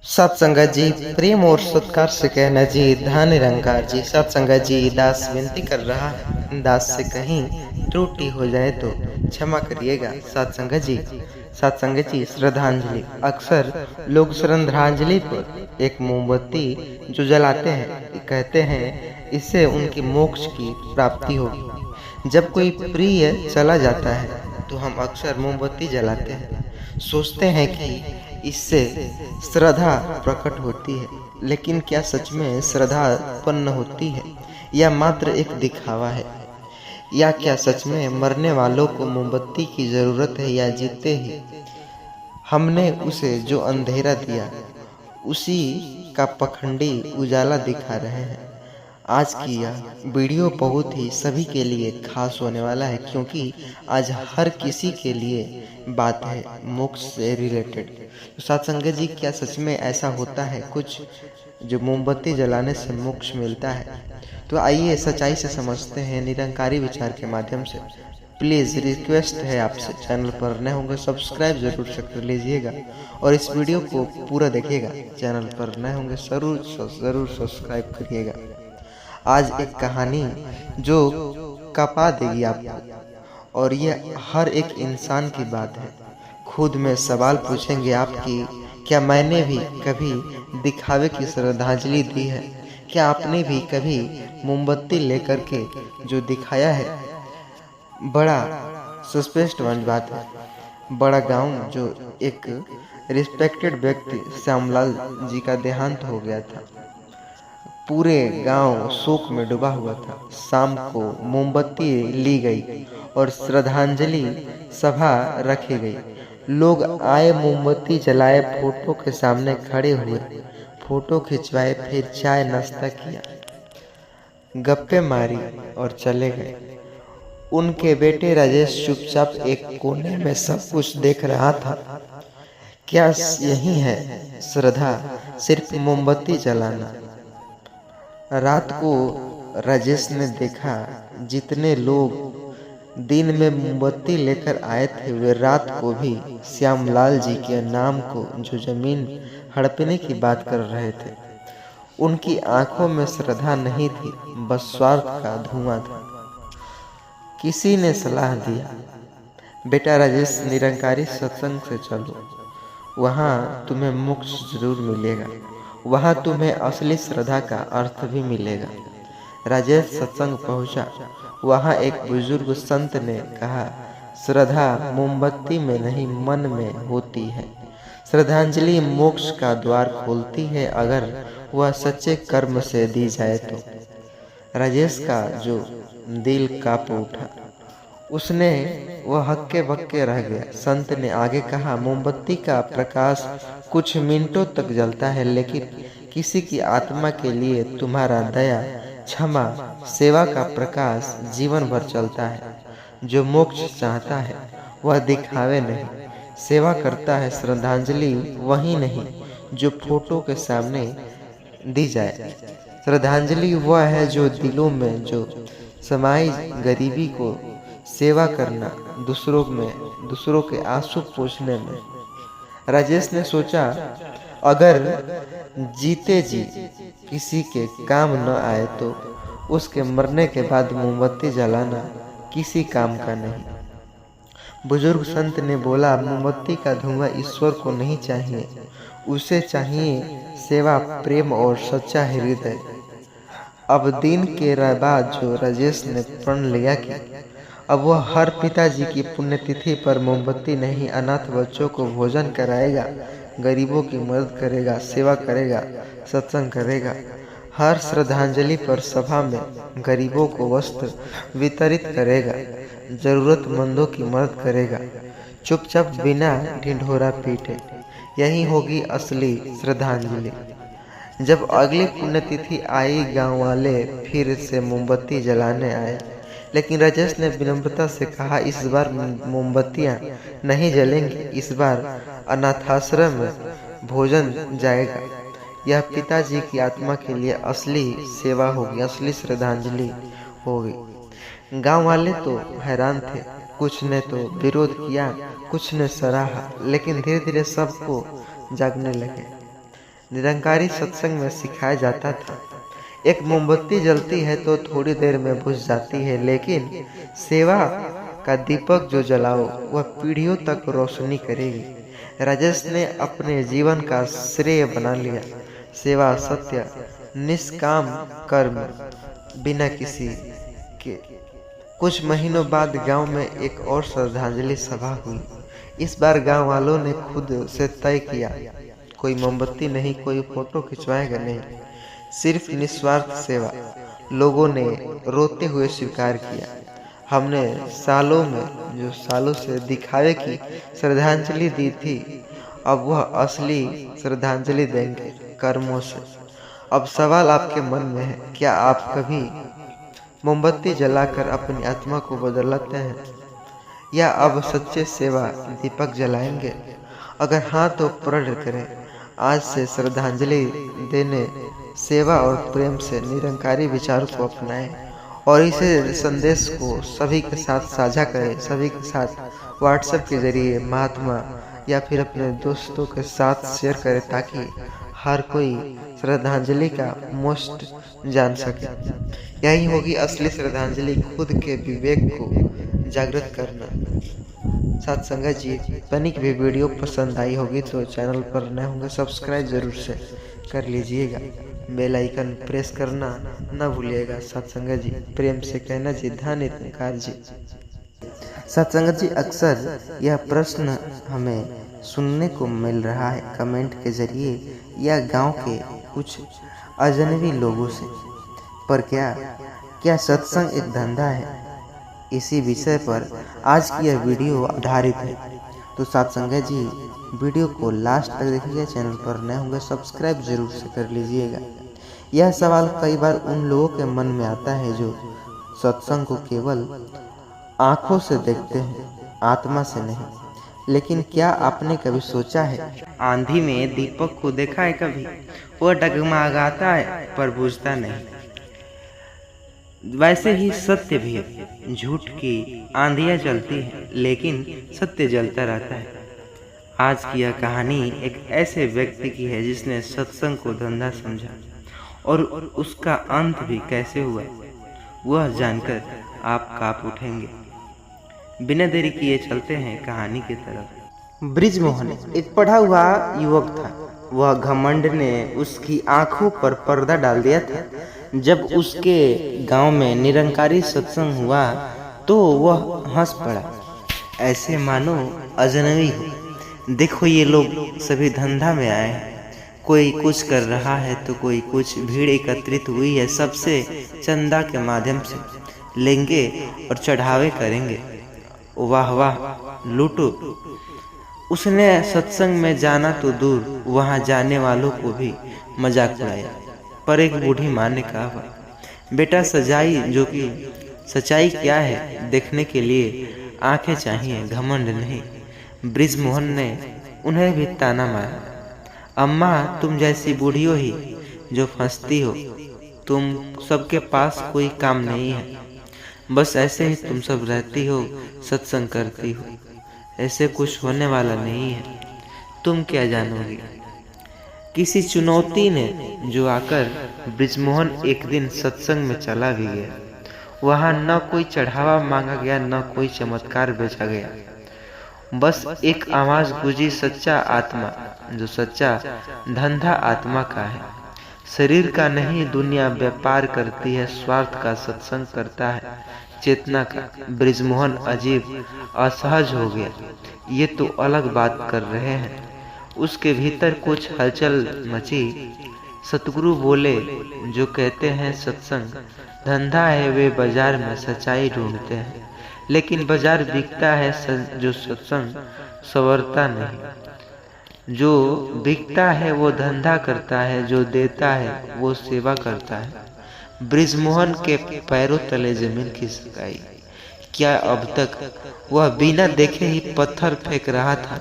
सत्संगत जी प्रेम और सत्कार से कहना जी धन निरंकार जी। सत्संगत जी दास विनती कर रहा है, दास से कहीं त्रुटि हो जाए तो क्षमा करिएगा। सत्संगत जी श्रद्धांजलि। अक्सर लोग श्रद्धांजलि पर एक मोमबत्ती जो जलाते हैं, कहते हैं इससे उनकी मोक्ष की प्राप्ति होगी। जब कोई प्रिय चला जाता है तो हम अक्सर मोमबत्ती जलाते हैं, सोचते हैं कि इससे श्रद्धा प्रकट होती है। लेकिन क्या सच में श्रद्धा उत्पन्न होती है या मात्र एक दिखावा है? या क्या सच में मरने वालों को मोमबत्ती की जरूरत है या जीते ही हमने उसे जो अंधेरा दिया उसी का पखंडी उजाला दिखा रहे हैं? आज की यह वीडियो बहुत ही सभी के लिए खास होने वाला है, क्योंकि आज हर किसी के लिए बात है मोक्ष से रिलेटेड। तो सत्संगत जी, क्या सच में ऐसा होता है कुछ जो मोमबत्ती जलाने से मोक्ष मिलता है? तो आइए सच्चाई से समझते हैं निरंकारी विचार के माध्यम से। प्लीज़ रिक्वेस्ट है आपसे, चैनल पर नए होंगे सब्सक्राइब जरूर से कर लीजिएगा और इस वीडियो को पूरा देखिएगा। चैनल पर नए होंगे ज़रूर सब्सक्राइब करिएगा। आज एक कहानी जो कपा देगी आपको, और ये हर एक इंसान की बात है। खुद में सवाल पूछेंगे आप कि क्या मैंने भी कभी दिखावे की श्रद्धांजलि दी है? क्या आपने भी कभी मोमबत्ती लेकर के जो दिखाया है? बड़ा सस्पेंस वाली बात है। बड़ा गांव जो एक रिस्पेक्टेड व्यक्ति श्यामलाल जी का देहांत हो गया था। पूरे गांव शोक में डूबा हुआ था। शाम को मोमबत्ती ली गई और श्रद्धांजलि सभा रखी गई। लोग आए, मोमबत्ती जलाए, फोटो के सामने खड़े हुए, फोटो खिंचवाए, फिर चाय नाश्ता किया, गप्पे मारी और चले गए। उनके बेटे राजेश चुपचाप एक कोने में सब कुछ देख रहा था। क्या यही है श्रद्धा? सिर्फ मोमबत्ती जलाना? रात को राजेश ने देखा जितने लोग दिन में मोमबत्ती लेकर आए थे वे रात को भी श्यामलाल जी के नाम को जो जमीन हड़पने की बात कर रहे थे। उनकी आंखों में श्रद्धा नहीं थी, बस स्वार्थ का धुआं था। किसी ने सलाह दिया, बेटा राजेश निरंकारी सत्संग से चलो, वहाँ तुम्हें मोक्ष जरूर मिलेगा, वहाँ तुम्हें असली श्रद्धा का अर्थ भी मिलेगा। राजेश सत्संग पहुंचा। वहाँ एक बुजुर्ग संत ने कहा, श्रद्धा मोमबत्ती में नहीं मन में होती है। श्रद्धांजलि मोक्ष का द्वार खोलती है अगर वह सच्चे कर्म से दी जाए तो। राजेश का जो दिल कांप उठा, उसने वह हक्के बक्के रह गया। संत ने आगे कहा, मोमबत्ती का प्रकाश कुछ मिनटों तक जलता है, लेकिन किसी की आत्मा के लिए तुम्हारा दया, क्षमा, सेवा का प्रकाश जीवन भर चलता है। जो मोक्ष चाहता है वह दिखावे नहीं, सेवा करता है। श्रद्धांजलि वही नहीं जो फोटो के सामने दी जाए। श्रद्धांजलि वह है जो दिलों में जो समाई गरीबी को सेवा करना, दूसरों के आंसू पोंछने में। राजेश ने सोचा, अगर जीते जी किसी के काम न आए तो उसके मरने के बाद मोमबत्ती जलाना किसी काम का नहीं। बुजुर्ग संत ने बोला, मोमबत्ती का धुआं ईश्वर को नहीं चाहिए, उसे चाहिए सेवा, प्रेम और सच्चा हृदय। अब दिन के बाद जो राजेश ने प्रण लिया कि अब वह हर पिताजी की पुण्यतिथि पर मोमबत्ती नहीं, अनाथ बच्चों को भोजन कराएगा, गरीबों की मदद करेगा, सेवा करेगा, सत्संग करेगा। हर श्रद्धांजलि पर सभा में गरीबों को वस्त्र वितरित करेगा, जरूरतमंदों की मदद करेगा, चुपचाप बिना ढिंढोरा पीटे। यही होगी असली श्रद्धांजलि। जब अगली पुण्यतिथि आई, गांव वाले फिर से मोमबत्ती जलाने आए, लेकिन राजेश ने विनम्रता से कहा, इस बार मोमबत्तियां नहीं जलेंगी, इस बार अनाथाश्रम में भोजन जाएगा। यह पिताजी की आत्मा के लिए असली सेवा होगी, असली श्रद्धांजलि होगी। गांव वाले तो हैरान थे, कुछ ने तो विरोध किया, कुछ ने सराहा, लेकिन धीरे धीरे सबको जागने लगे। निरंकारी सत्संग में सिखाया जाता था। एक मोमबत्ती जलती है तो थोड़ी देर में बुझ जाती है, लेकिन सेवा का दीपक जो जलाओ वह पीढ़ियों तक रोशनी करेगी। राजेश ने अपने जीवन का श्रेय बना लिया। सेवा, सत्य, निष्काम कर्म, बिना किसी के। कुछ महीनों बाद गांव में एक और श्रद्धांजलि सभा हुई। इस बार गांव वालों ने खुद से तय किया, कोई मोमबत्ती नहीं, कोई फोटो खिंचवाएगा नहीं, सिर्फ निस्वार्थ सेवा। लोगों ने रोते हुए स्वीकार किया, हमने सालों से दिखावे की श्रद्धांजलि दी थी, अब वह असली श्रद्धांजलि देंगे कर्मों से। अब सवाल आपके मन में है, क्या आप कभी मोमबत्ती जलाकर अपनी आत्मा को बदलते हैं, या अब सच्चे सेवा दीपक जलाएंगे? अगर हाँ तो प्रण करें, आज से श्रद्धांजलि देने, सेवा और प्रेम से निरंकारी विचार को अपनाएं और इसे संदेश को सभी के साथ साझा करें। सभी के साथ व्हाट्सएप के जरिए, महात्मा या फिर अपने दोस्तों के साथ शेयर करें, ताकि हर कोई श्रद्धांजलि का मोस्ट जान सके। यही होगी असली श्रद्धांजलि, खुद के विवेक को जागृत करना। साथ संगत जी, तनिक भी वीडियो पसंद आई होगी तो चैनल पर नए होंगे सब्सक्राइब जरूर से कर लीजिएगा। बेल आइकन प्रेस करना न भूलिएगा। साथ संगत जी, प्रेम से कहना जी, धन्य निरंकार जी। साथ संगत जी, अक्सर यह प्रश्न हमें सुनने को मिल रहा है कमेंट के जरिए या गांव के कुछ अजनबी लोगों से, पर क्या सत्संग एक धंधा है? इसी विषय पर आज की यह वीडियो आधारित है। तो साथ संगत जी, वीडियो को लास्ट तक देखिएगा। चैनल पर नए होंगे सब्सक्राइब जरूर से कर लीजिएगा। यह सवाल कई बार उन लोगों के मन में आता है जो सत्संग को केवल आंखों से देखते हैं, आत्मा से नहीं। लेकिन क्या आपने कभी सोचा है, आंधी में दीपक को देखा है कभी? वह डगमगाता है पर बुझता नहीं। वैसे ही सत्य भी है। झूठ की आंधियां चलती हैं, लेकिन सत्य जलता रहता है। आज की यह कहानी एक ऐसे व्यक्ति की है जिसने सत्संग को धंधा समझा, और उसका अंत भी कैसे हुआ वह जानकर आप कांप उठेंगे। बिना देरी किए चलते हैं कहानी की तरफ। ब्रिजमोहन एक पढ़ा हुआ युवक था। वह घमंड ने उसकी आंखों पर पर्दा डाल दिया था। जब उसके गांव में निरंकारी सत्संग हुआ तो वह हंस पड़ा, ऐसे मानो अजनबी हो। देखो, ये लोग सभी धंधा में आए हैं, कोई कुछ कर रहा है तो कोई कुछ। भीड़ एकत्रित हुई है, सबसे चंदा के माध्यम से लेंगे और चढ़ावे करेंगे। वाह वाह, लूटो। उसने सत्संग में जाना तो दूर, वहां जाने वालों को भी मजाक उड़ाया। पर एक बूढ़ी माँ ने कहा, बेटा सच्चाई क्या है देखने के लिए आंखें चाहिए, घमंड नहीं। ब्रिजमोहन ने उन्हें भी ताना मारा, अम्मा तुम जैसी बूढ़ियों ही जो फंसती हो, तुम सबके पास कोई काम नहीं है, बस ऐसे ही तुम सब रहती हो, सत्संग करती हो, ऐसे कुछ होने वाला नहीं है, तुम क्या जानोगी। किसी चुनौती ने जो आकर ब्रिजमोहन एक दिन सत्संग में चला भी गया। वहां न कोई चढ़ावा मांगा गया, न कोई चमत्कार बेचा गया। बस एक आवाज गूंजी, सच्चा आत्मा, जो सच्चा धंधा आत्मा का है, शरीर का नहीं। दुनिया व्यापार करती है, स्वार्थ का सत्संग करता है, चेतना का। ब्रिजमोहन अजीब असहज हो गया। ये तो अलग बात कर रहे हैं। उसके भीतर कुछ हलचल मची। सतगुरु बोले, जो कहते हैं सत्संग धंधा है, वे बाजार में सच्चाई ढूंढते हैं, लेकिन बाजार बिकता है जो सत्संग संवरता नहीं। जो बिकता है वो धंधा करता है, जो देता है वो सेवा करता है। ब्रिजमोहन के पैरों तले जमीन खिसक आई। क्या अब तक वह बिना देखे ही पत्थर फेंक रहा था?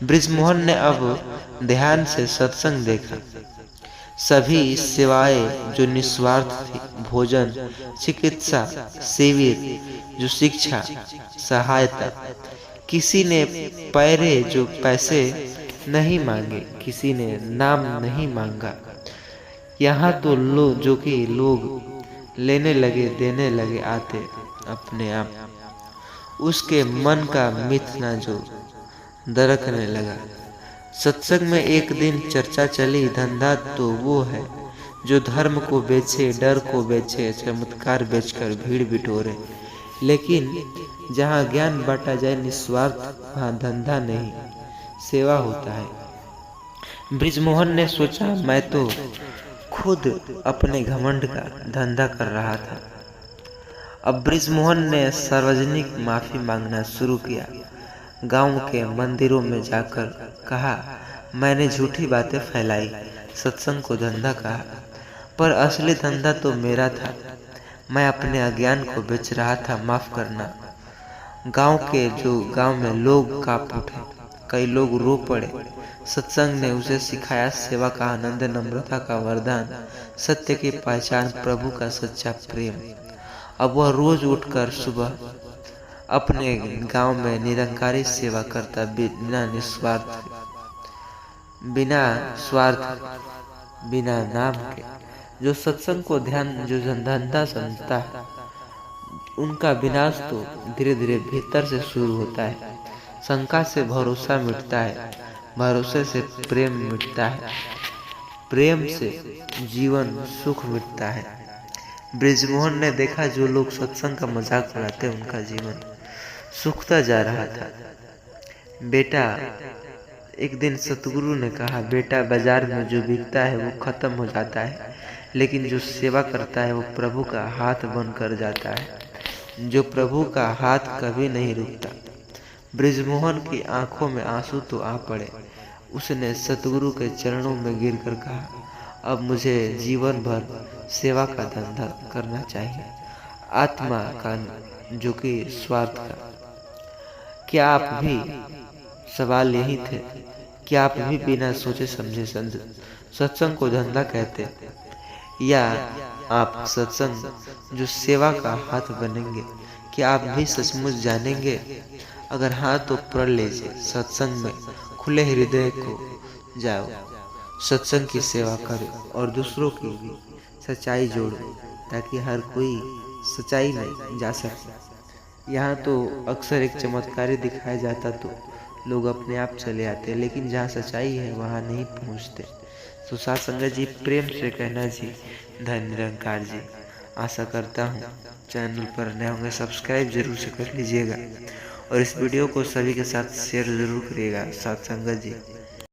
ब्रिजमोहन ने अब ध्यान से सत्संग देखा। सभी सेवाएं जो निस्वार्थ थी, भोजन, चिकित्सा, शिविर जो शिक्षा, सहायता, किसी ने पैरे जो पैसे नहीं मांगे, किसी ने नाम नहीं मांगा। यहाँ तो जो कि लोग लेने लगे देने लगे आते अपने आप। उसके मन का मिथना जो दरकने लगा। सत्संग में एक दिन चर्चा चली, धंधा तो वो है जो धर्म को बेचे, डर को बेचे, चमत्कार बेचकर भीड़ बिटोरे। लेकिन जहाँ ज्ञान बांटा जाए निस्वार्थ, वहाँ धंधा नहीं सेवा होता है। ब्रिजमोहन ने सोचा, मैं तो खुद अपने घमंड का धंधा कर रहा था। अब ब्रिजमोहन ने सार्वजनिक माफी मांगना शुरू किया। गांव के मंदिरों में जाकर कहा, मैंने झूठी बातें फैलाई, सत्संग को धंधा कहा, पर असली धंधा तो मेरा था। मैं अपने अज्ञान को बेच रहा था, माफ करना। गांव में लोग कांप उठे, कई लोग रो पड़े। सत्संग ने उसे सिखाया सेवा का आनंद, नम्रता का वरदान, सत्य की पहचान, प्रभु का सच्चा प्रेम। अब वह रोज उठकर सुबह अपने गांव में निरंकारी सेवा करता, बिना स्वार्थ, बिना नाम के। जो सत्संग को जो धंधा समझता है, उनका विनाश तो धीरे धीरे भीतर से शुरू होता है। शंका से भरोसा मिटता है, भरोसे से प्रेम मिटता है, प्रेम से जीवन सुख मिटता है। ब्रिजमोहन ने देखा, जो लोग सत्संग का मजाक उड़ाते उनका जीवन सूखता जा रहा था। बेटा, एक दिन सतगुरु ने कहा, बेटा, बाजार में जो बिकता है वो खत्म हो जाता है, लेकिन जो सेवा करता है वो प्रभु का हाथ बनकर जाता है। जो प्रभु का हाथ कभी नहीं रुकता। ब्रिजमोहन की आंखों में आंसू तो आ पड़े। उसने सतगुरु के चरणों में गिरकर कहा, अब मुझे जीवन भर सेवा का धंधा करना चाहिए, आत्मा का, जो कि स्वार्थ का। क्या आप भी, सवाल यही थे, क्या आप भी बिना सोचे समझे सत्संग को धंधा कहते, या आप सत्संग जो सेवा का हाथ बनेंगे? क्या आप भी सचमुच जानेंगे? अगर हाँ तो प्रण लीजिए, सत्संग में खुले हृदय को जाओ, सत्संग की सेवा करो और दूसरों की भी सच्चाई जोड़ो, ताकि हर कोई सच्चाई में जा सके। यहाँ तो अक्सर एक चमत्कारी दिखाया जाता तो लोग अपने आप चले आते, लेकिन जहाँ सच्चाई है वहाँ नहीं पहुँचते। तो साथ संगत जी, प्रेम से कहना जी, धन्य निरंकार जी। आशा करता हूँ चैनल पर नए होंगे, सब्सक्राइब जरूर से कर लीजिएगा और इस वीडियो को सभी के साथ शेयर जरूर करिएगा। साथ संगत जी।